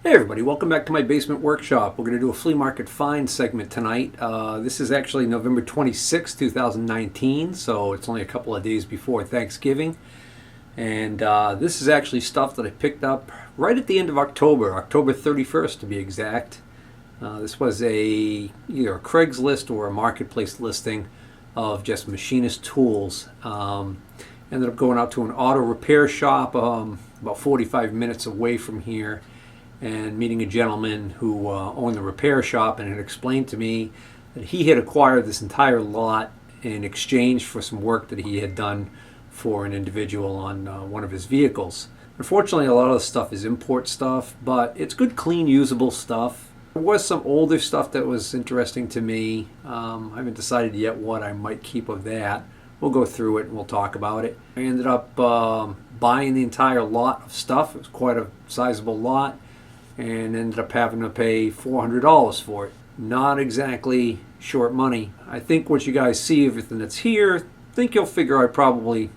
Hey everybody, welcome back to my basement workshop. We're going to do a flea market find segment tonight. This is actually November 26, 2019, so it's only a couple of days before Thanksgiving. And this is actually stuff that I picked up right at the end of October, October 31st to be exact. This was either a Craigslist or a marketplace listing of just machinist tools. Ended up going out to an auto repair shop about 45 minutes away from here, and meeting a gentleman who owned the repair shop and had explained to me that he had acquired this entire lot in exchange for some work that he had done for an individual on one of his vehicles. Unfortunately, a lot of the stuff is import stuff, but it's good, clean, usable stuff. There was some older stuff that was interesting to me. I haven't decided yet what I might keep of that. We'll go through it and we'll talk about it. I ended up buying the entire lot of stuff. It was quite a sizable lot, and ended up having to pay $400 for it. Not exactly short money. I think once you guys see everything that's here, I think you'll figure I probably,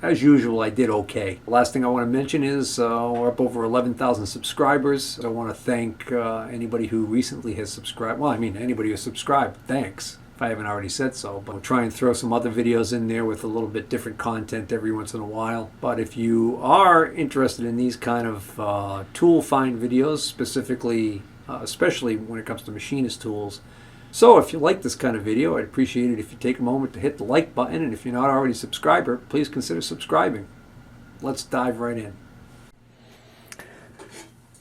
as usual, I did okay. The last thing I want to mention is we're up over 11,000 subscribers. I want to thank anybody who recently has subscribed. Well, I mean, anybody who subscribed, thanks, if I haven't already said so. But I'll try and throw some other videos in there with a little bit different content every once in a while. But if you are interested in these kind of tool find videos, specifically, especially when it comes to machinist tools, so if you like this kind of video, I'd appreciate it if you take a moment to hit the like button, and if you're not already a subscriber, please consider subscribing. Let's dive right in.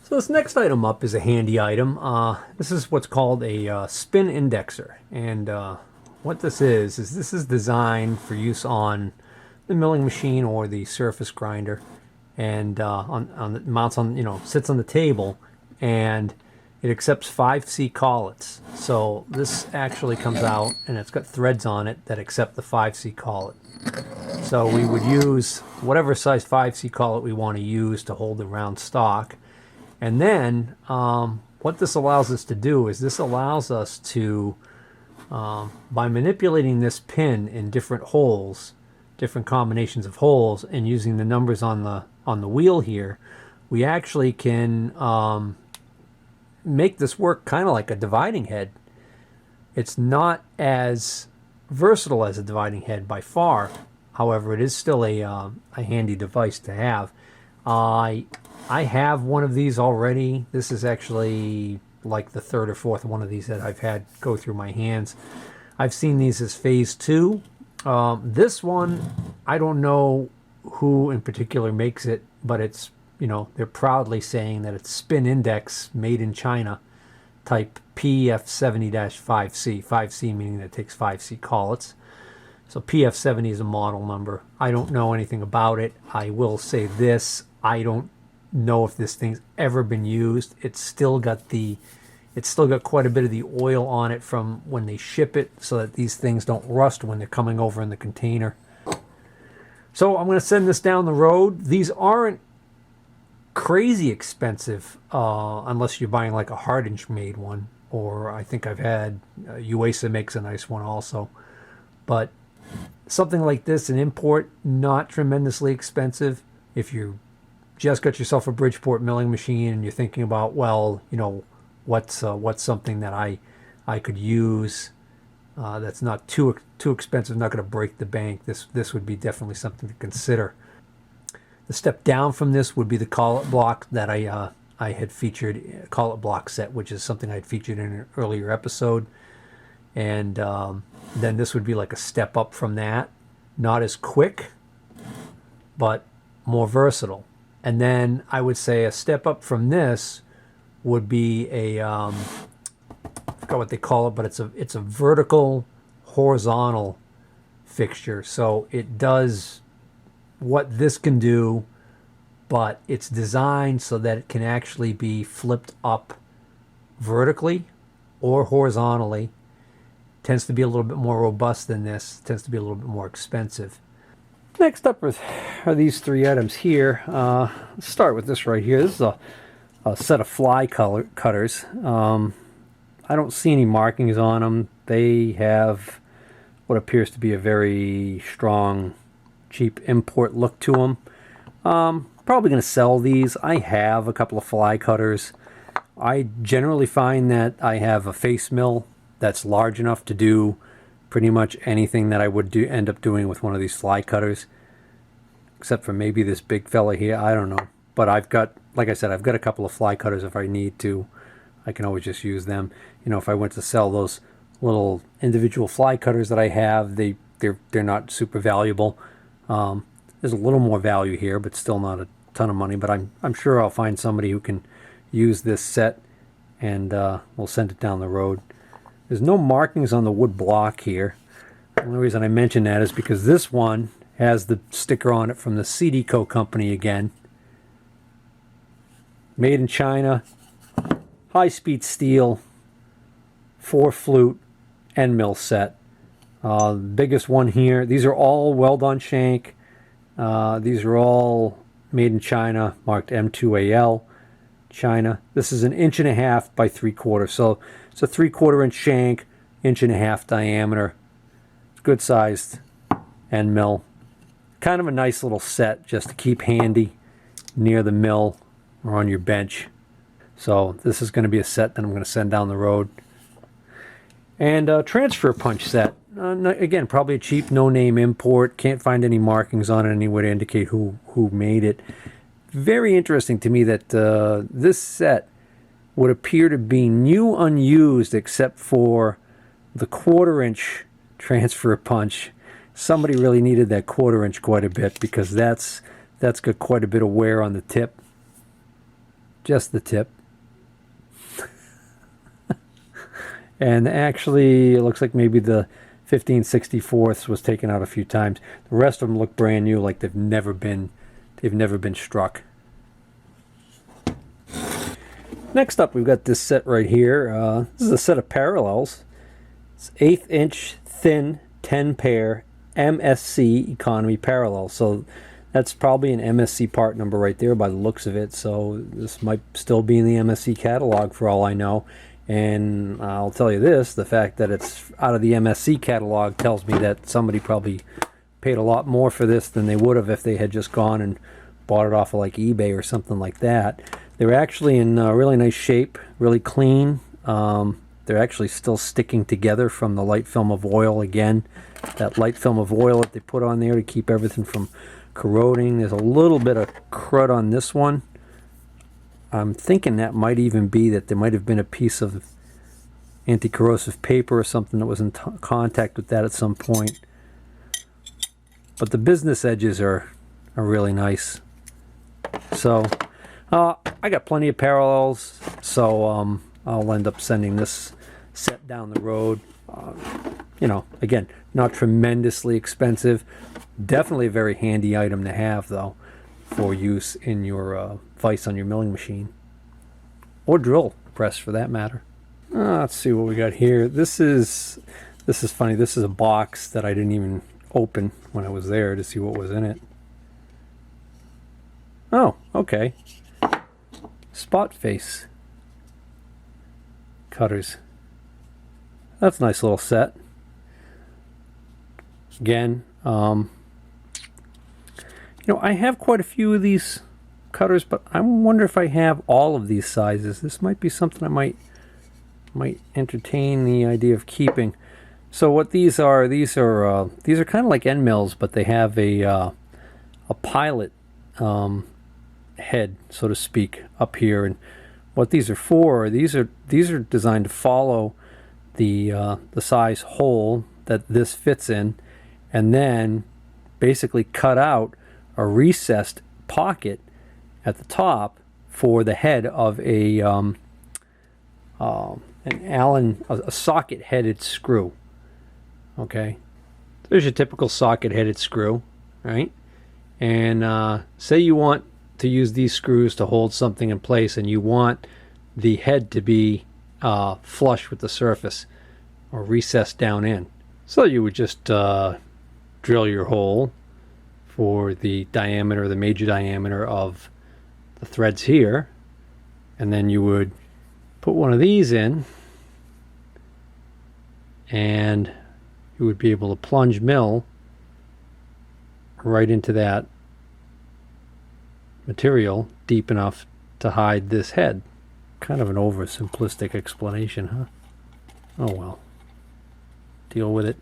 So this next item up is a handy item. This is what's called a spin indexer, and what this is designed for use on the milling machine or the surface grinder, and mounts on, sits on the table, and it accepts 5C collets. So this actually comes out and it's got threads on it that accept the 5C collet. So we would use whatever size 5C collet we want to use to hold the round stock. And then what this allows us to do is this allows us to, by manipulating this pin in different holes, different combinations of holes, and using the numbers on the wheel here, we actually can make this work kind of like a dividing head. It's not as versatile as a dividing head by far. However, it is still a handy device to have. I have one of these already. This is actually like the third or fourth one of these that I've had go through my hands. I've seen these as phase 2. This one, I don't know who in particular makes it, but it's, they're proudly saying that it's spin index made in China, type PF70-5C. 5C meaning that it takes 5C collets. So PF70 is a model number. I don't know anything about it. I will say this, I don't know if this thing's ever been used. It's still got quite a bit of the oil on it from when they ship it, so that these things don't rust when they're coming over in the container. So I'm going to send this down the road. These aren't crazy expensive unless you're buying like a Hardinge made one, or I think I've had Uesa makes a nice one also. But something like this, an import, not tremendously expensive. If you just got yourself a Bridgeport milling machine and you're thinking about, well, what's something that I could use that's not too expensive, not going to break the bank, this would be definitely something to consider. The step down from this would be the collet block that I had featured, collet block set, which is something I had featured in an earlier episode. And then this would be like a step up from that. Not as quick, but more versatile. And then I would say a step up from this would be I forgot what they call it, but it's a vertical horizontal fixture. So it does what this can do, but it's designed so that it can actually be flipped up vertically or horizontally. Tends to be a little bit more robust than this, tends to be a little bit more expensive. Next up are these three items here. Let's start with this right here. This is a set of fly cutters. I don't see any markings on them. They have what appears to be a very strong, cheap import look to them. Probably going to sell these. I have a couple of fly cutters I generally find that I have a face mill that's large enough to do pretty much anything that I would end up doing with one of these fly cutters, except for maybe this big fella here. I don't know. But I've got, like I said, I've got a couple of fly cutters if I need to. I can always just use them. You know, if I went to sell those little individual fly cutters that I have, they're not super valuable. There's a little more value here, but still not a ton of money. But I'm sure I'll find somebody who can use this set, and we'll send it down the road. There's no markings on the wood block here. The only reason I mention that is because this one has the sticker on it from the CDCO company again. Made in China, high-speed steel, 4-flute end mill set. The biggest one here. These are all weld-on shank. These are all made in China, marked M2AL, China. This is 1.5 inches by 3/4, so it's a 3/4 inch shank, 1.5 inches diameter. Good sized end mill. Kind of a nice little set just to keep handy near the mill or on your bench. So this is going to be a set that I'm going to send down the road. And a transfer punch set. Again, probably a cheap no-name import. Can't find any markings on it anywhere to indicate who made it. Very interesting to me that this set would appear to be new unused except for the 1/4 inch transfer punch. Somebody really needed that 1/4 inch quite a bit, because that's got quite a bit of wear on the tip. Just the tip. And actually, it looks like maybe the 15/64 was taken out a few times. The rest of them look brand new, like they've never been struck. Next up, we've got this set right here. This is a set of parallels. It's 1/8 inch thin 10 pair MSC economy parallels. So that's probably an MSC part number right there by the looks of it. So this might still be in the MSC catalog for all I know. And I'll tell you this, the fact that it's out of the MSC catalog tells me that somebody probably paid a lot more for this than they would have if they had just gone and bought it off of like eBay or something like that. They're actually in really nice shape, really clean. They're actually still sticking together from the light film of oil. Again, that light film of oil that they put on there to keep everything from corroding. There's a little bit of crud on this one. I'm thinking that might even be that there might have been a piece of anti-corrosive paper or something that was in contact with that at some point. But the business edges are really nice. So I got plenty of parallels, so I'll end up sending this set down the road. You know, again, not tremendously expensive. Definitely a very handy item to have, though, for use in your vise on your milling machine, or drill press for that matter. Let's see what we got here. This is funny. This is a box that I didn't even open when I was there to see what was in it. Oh, okay. Spot face cutters. That's a nice little set. Again, you know, I have quite a few of these cutters, but I wonder if I have all of these sizes. This might be something I might entertain the idea of keeping. So what these are kind of like end mills, but they have a pilot head, so to speak, up here. And what these are for, these are designed to follow the size hole that this fits in, and then basically cut out a recessed pocket at the top for the head of an Allen, a socket-headed screw. Okay, there's your typical socket-headed screw, right? And say you want to use these screws to hold something in place, and you want the head to be flush with the surface or recessed down in. So you would just drill your hole for the diameter, the major diameter of the threads here, and then you would put one of these in, and you would be able to plunge mill right into that material deep enough to hide this head. Kind of an oversimplistic explanation, huh? Oh well. Deal with it.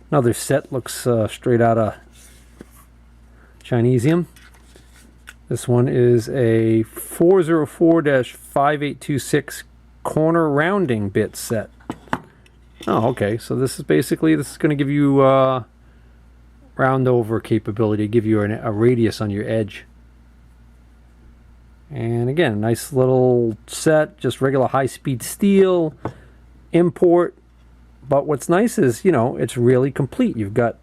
Another set looks straight out of Chinesium. This one is a 404-5826 corner rounding bit set. Oh, okay. So this is basically, this is going to give you round over capability, give you a radius on your edge. And again, nice little set, just regular high-speed steel, import. But what's nice is, you know, it's really complete. You've got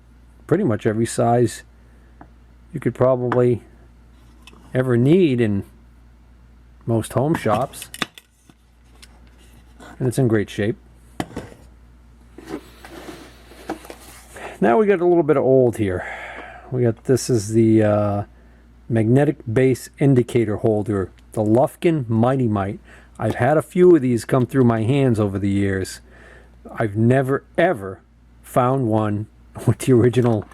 pretty much every size you could probably ever need in most home shops. And it's in great shape. Now we got a little bit of old here. We got, this is the magnetic base indicator holder, the Lufkin Mighty Mite. I've had a few of these come through my hands over the years. I've never ever found one with the original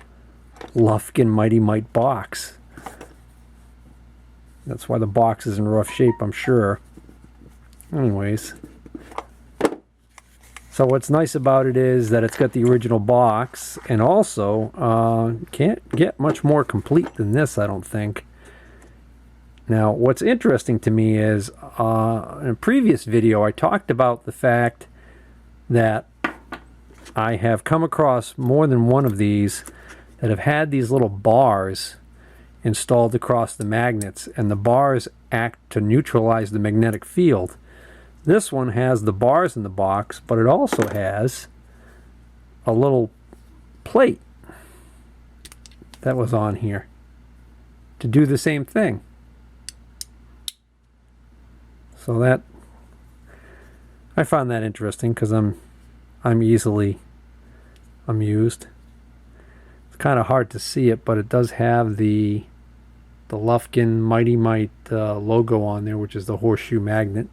Lufkin Mighty Mite box. That's why the box is in rough shape, I'm sure. Anyways. So what's nice about it is that it's got the original box, and also can't get much more complete than this, I don't think. Now, what's interesting to me is in a previous video I talked about the fact that I have come across more than one of these that have had these little bars installed across the magnets, and the bars act to neutralize the magnetic field. This one has the bars in the box, but it also has a little plate that was on here to do the same thing. So that, I found that interesting because I'm easily amused. It's kind of hard to see it, but it does have the Lufkin Mighty Mite logo on there, which is the horseshoe magnet.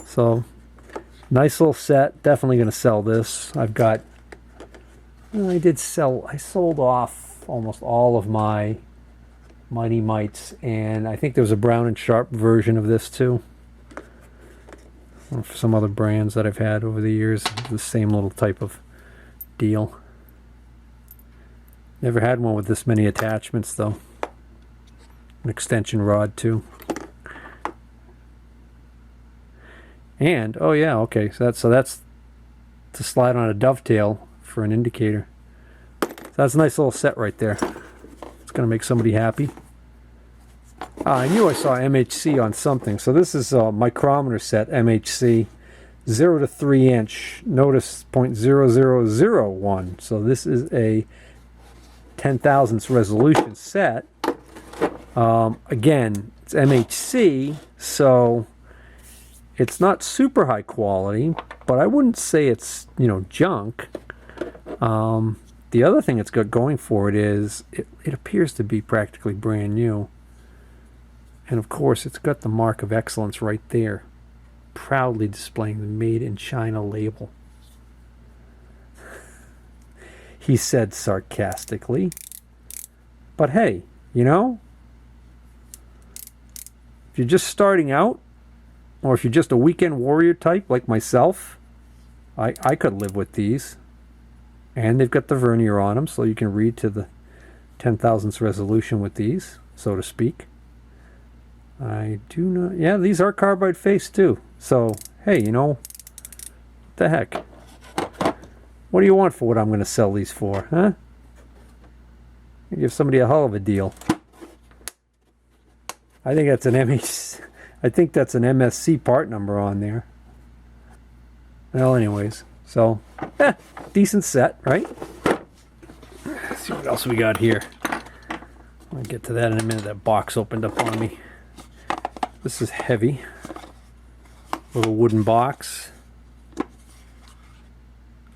So, nice little set. Definitely going to sell this. I've got, I sold off almost all of my Mighty Mites, and I think there was a Brown and Sharp version of this too. For some other brands that I've had over the years, the same little type of deal. Never had one with this many attachments though. An extension rod too. And oh yeah, okay, so that's to slide on a dovetail for an indicator. So that's a nice little set right there. It's gonna make somebody happy. I knew I saw MHC on something. So this is a micrometer set, MHC, 0 to 3 inch. Notice 0.0001. So this is a 10 thousandths resolution set. Again, it's MHC, so it's not super high quality, but I wouldn't say it's, you know, junk. The other thing it's got going for it is it appears to be practically brand new. And of course, it's got the mark of excellence right there, proudly displaying the Made in China label. He said sarcastically. But hey, you know, if you're just starting out, or if you're just a weekend warrior type like myself, I could live with these. And they've got the vernier on them, so you can read to the 10 thousandths resolution with these, so to speak. I do not... Yeah, these are carbide face too. So, hey, you know, what the heck? What do you want for what I'm going to sell these for, huh? You give somebody a hell of a deal. I think that's an I think that's an MSC part number on there. Well, anyways, so decent set, right? Let's see what else we got here. I'll get to that in a minute. That box opened up on me. This is heavy. Little wooden box.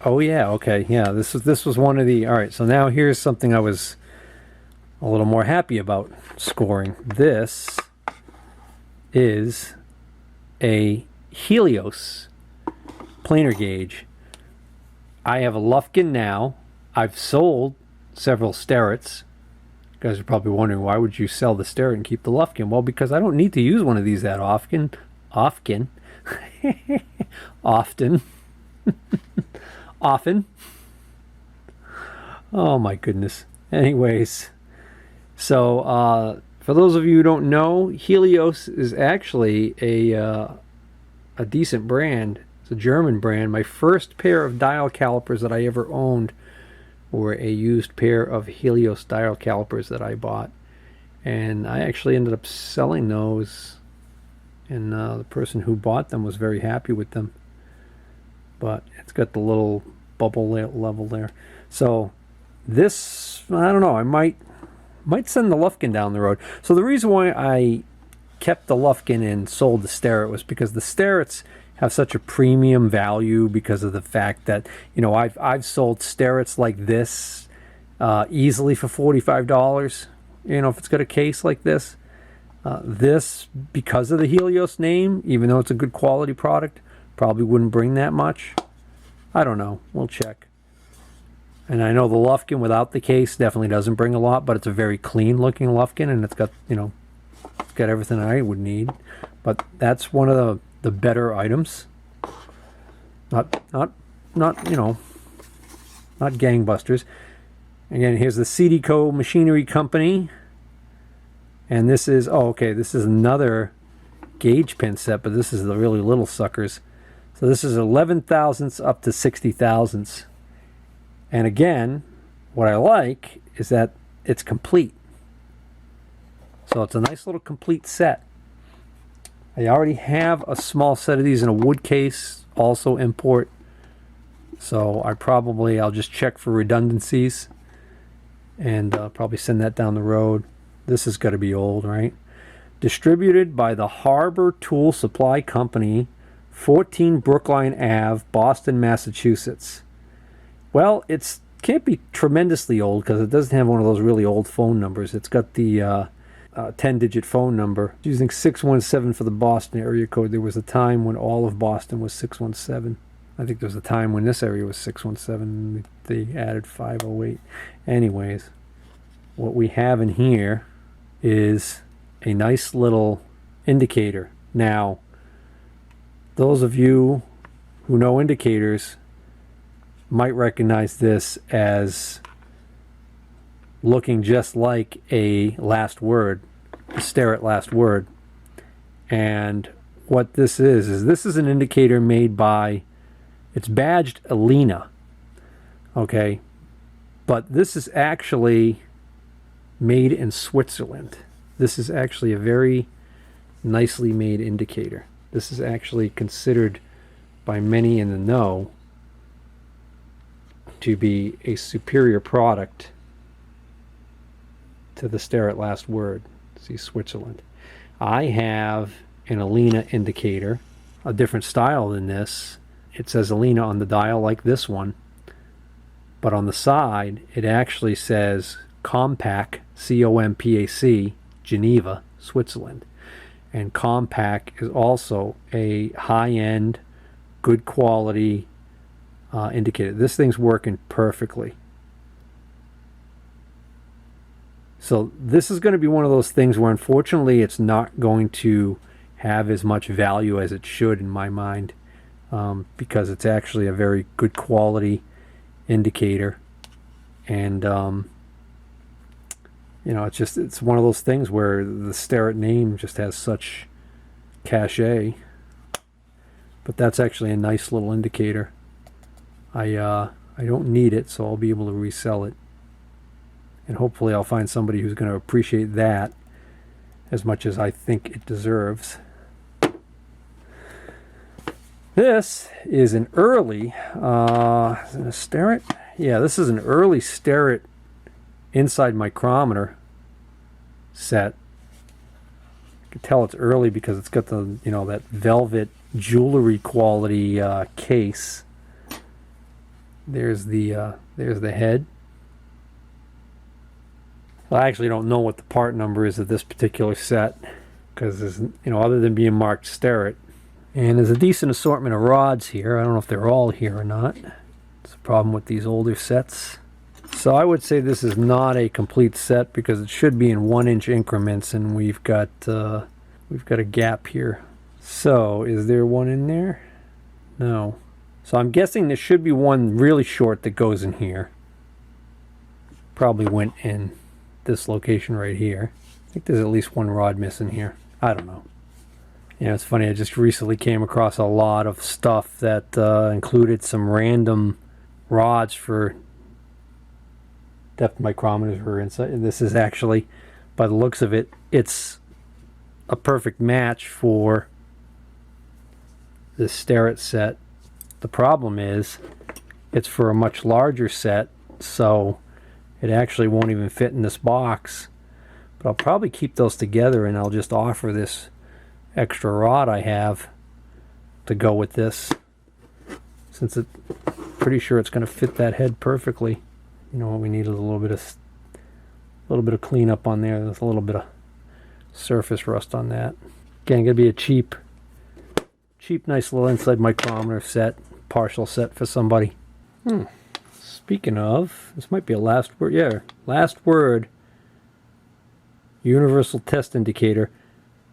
Oh yeah, okay, yeah. This was one of the. All right, so now here's something I was a little more happy about scoring. This is a Helios planar gauge. I have a Lufkin now. I've sold several Sterretts. You guys are probably wondering, why would you sell the Starrett and keep the Lufkin? Well, because I don't need to use one of these that often. Often. Often. Oh my goodness. Anyways, so for those of you who don't know, Helios is actually a decent brand. It's a German brand. My first pair of dial calipers that I ever owned were a used pair of Helios dial calipers that I bought, and I actually ended up selling those, and the person who bought them was very happy with them. But it's got the little bubble level there. So this, I don't know, I might send the Lufkin down the road. So the reason why I kept the Lufkin and sold the Starrett was because the Starretts have such a premium value because of the fact that, you know, I've sold Starretts like this easily for $45. You know, if it's got a case like this. This, because of the Helios name, even though it's a good quality product, probably wouldn't bring that much. I don't know. We'll check. And I know the Lufkin without the case definitely doesn't bring a lot, but it's a very clean looking Lufkin, and it's got, you know, it's got everything I would need. But that's one of the better items. Not you know, not gangbusters. Again, here's the CDCO Machinery Company. And this is, oh, okay, this is another gauge pin set, but this is the really little suckers. So this is 11 thousandths up to 60 thousandths. And again, what I like is that it's complete. So it's a nice little complete set. I already have a small set of these in a wood case, also import. So I'll just check for redundancies and probably send that down the road. This has got to be old, right? Distributed by the Harbor Tool Supply Company, 14 Brookline Ave, Boston, Massachusetts. Well, it can't be tremendously old because it doesn't have one of those really old phone numbers. It's got the 10-digit phone number. Using 617 for the Boston area code. There was a time when all of Boston was 617. I think there was a time when this area was 617. They added 508. Anyways, what we have in here is a nice little indicator. Now, those of you who know indicators might recognize this as looking just like a last word, a Starrett last word. And what this is this is an indicator made by, it's badged Alina, okay, but this is actually made in Switzerland. This is actually a very nicely made indicator. This is actually considered by many in the know to be a superior product to the Starrett last word. See, Switzerland. I have an Alina indicator, a different style than this. It says Alina on the dial like this one, but on the side it actually says Compac, C-O-M-P-A-C, Geneva, Switzerland. And Compac is also a high-end, good quality indicator. This thing's working perfectly. So this is going to be one of those things where unfortunately it's not going to have as much value as it should in my mind, because it's actually a very good quality indicator. And you know, it's one of those things where the Starrett name just has such cachet. But that's actually a nice little indicator. I don't need it, so I'll be able to resell it. And hopefully I'll find somebody who's going to appreciate that as much as I think it deserves. This is an early, is it a Starrett? Yeah, this is an early Starrett inside micrometer set. You can tell it's early because it's got the, you know, that velvet jewelry quality case. There's the head. Well, I actually don't know what the part number is of this particular set because there's, you know, other than being marked Starrett. And there's a decent assortment of rods here. I don't know if they're all here or not. It's a problem with these older sets. So I would say this is not a complete set because it should be in 1-inch increments, and we've got a gap here. So is there one in there? No. So I'm guessing there should be one really short that goes in here. Probably went in this location right here. I think there's at least one rod missing here. I don't know. You know, it's funny, I just recently came across a lot of stuff that included some random rods for depth micrometers for inside. And this is actually, by the looks of it, it's a perfect match for this Starrett set. The problem is it's for a much larger set, so it actually won't even fit in this box. But I'll probably keep those together, and I'll just offer this extra rod I have to go with this, since I'm pretty sure it's going to fit that head perfectly. You know what we need is a little bit of cleanup on there. There's a little bit of surface rust on that. Again, gonna be a cheap, nice little inside micrometer set, partial set for somebody. Speaking of, this might be a last word. Yeah, last word. Universal test indicator.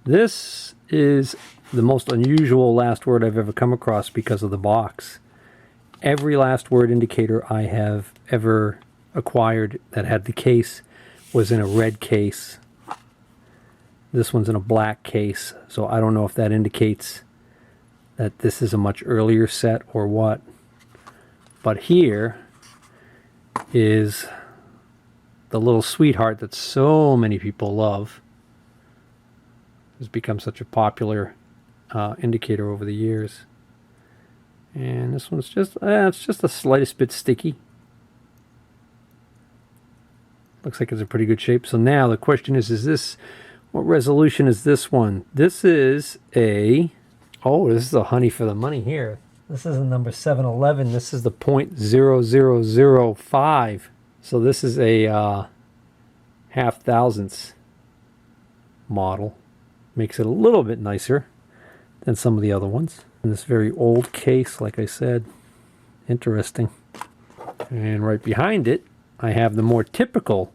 This is the most unusual last word I've ever come across because of the box. Every last word indicator I have ever acquired that had the case was in a red case. This one's in a black case, so I don't know if that indicates that this is a much earlier set or what. But here is the little sweetheart that so many people love. Has become such a popular indicator over the years. And this one's just, it's just the slightest bit sticky. Looks like it's in pretty good shape. So now the question is this, what resolution is this one? This is a, oh, this is a honey for the money here. This is a number 711. This is the 0.0005. So this is a half thousandths model. Makes it a little bit nicer than some of the other ones. In this very old case, like I said. Interesting. And right behind it, I have the more typical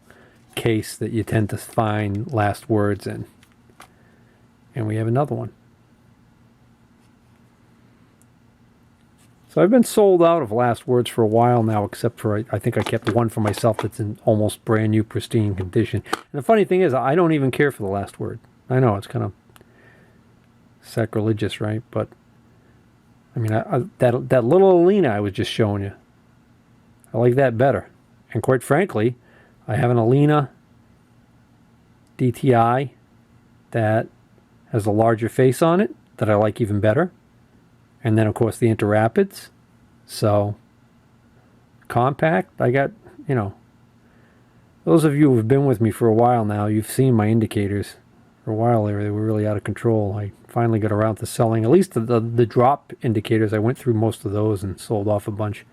case that you tend to find last words in. And we have another one. So I've been sold out of last words for a while now, except for I think I kept one for myself that's in almost brand new, pristine condition. And the funny thing is, I don't even care for the last word. I know it's kind of sacrilegious, right? But I mean, that little Alina I was just showing you, I like that better. And quite frankly, I have an Alina DTI that has a larger face on it that I like even better. And then, of course, the Interrapids. So, compact, I got, you know, those of you who have been with me for a while now, you've seen my indicators. For a while there, they were really out of control. I finally got around to selling, at least the drop indicators. I went through most of those and sold off a bunch.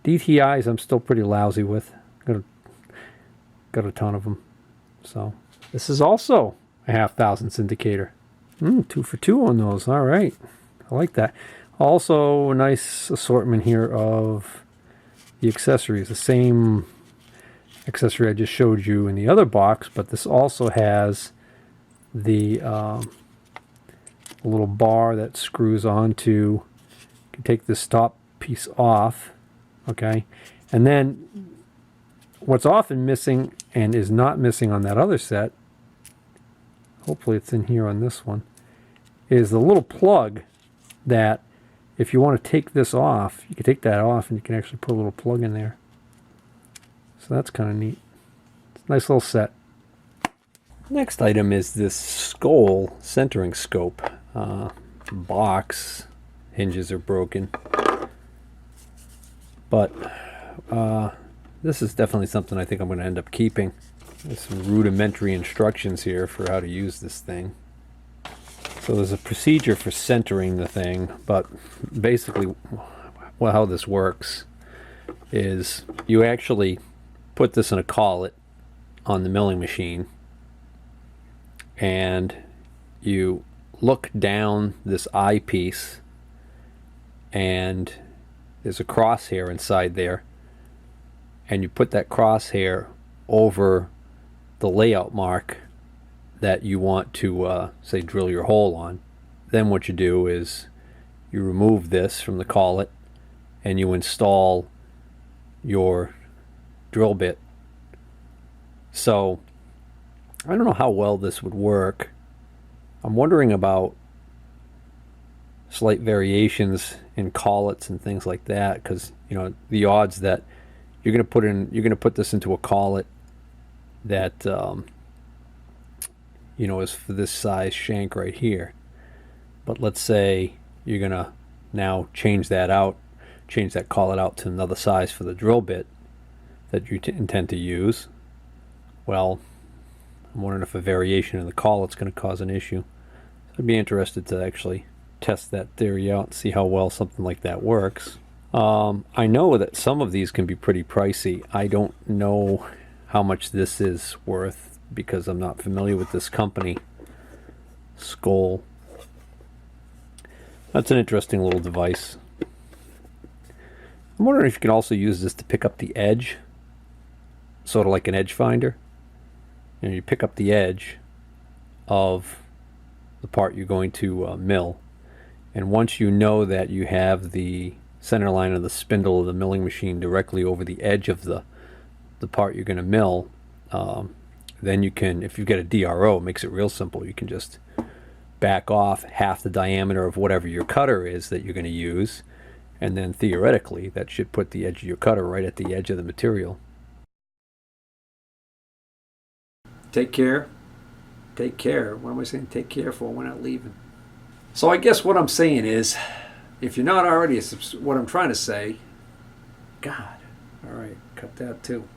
DTIs, I'm still pretty lousy with. Got a ton of them. So, this is also a half thousandths indicator. 2 for 2 on those. All right. I like that. Also, a nice assortment here of the accessories. The same accessory I just showed you in the other box, but this also has the little bar that screws onto. You can take this top piece off, okay? And then what's often missing and is not missing on that other set, hopefully it's in here on this one, is the little plug that if you want to take this off, you can take that off and you can actually put a little plug in there. So that's kind of neat. It's a nice little set. Next item is this Skoll centering scope. Box hinges are broken. But this is definitely something I think I'm going to end up keeping. There's some rudimentary instructions here for how to use this thing. So there's a procedure for centering the thing, but basically how this works is you actually put this in a collet on the milling machine and you look down this eyepiece and there's a crosshair inside there, and you put that crosshair over the layout mark that you want to, say, drill your hole on. Then what you do is you remove this from the collet and you install your drill bit. So I don't know how well this would work. I'm wondering about slight variations in collets and things like that, because the odds that you're going to put this into a collet that is for this size shank right here. But let's say you're going to now change that collet out to another size for the drill bit that you intend to use. Well, I'm wondering if a variation in the collet's going to cause an issue. So I'd be interested to actually test that theory out and see how well something like that works. I know that some of these can be pretty pricey. I don't know how much this is worth because I'm not familiar with this company. Skoll. That's an interesting little device. I'm wondering if you can also use this to pick up the edge, sort of like an edge finder. You pick up the edge of the part you're going to mill, and once you know that you have the center line of the spindle of the milling machine directly over the edge of the part you're going to mill, then you can, if you've got a DRO, it makes it real simple. You can just back off half the diameter of whatever your cutter is that you're going to use, and then theoretically that should put the edge of your cutter right at the edge of the material. Take care. Take care. What am I saying take care for? We're not leaving. So I guess what I'm saying is, if you're not already what I'm trying to say, God, all right, cut that too.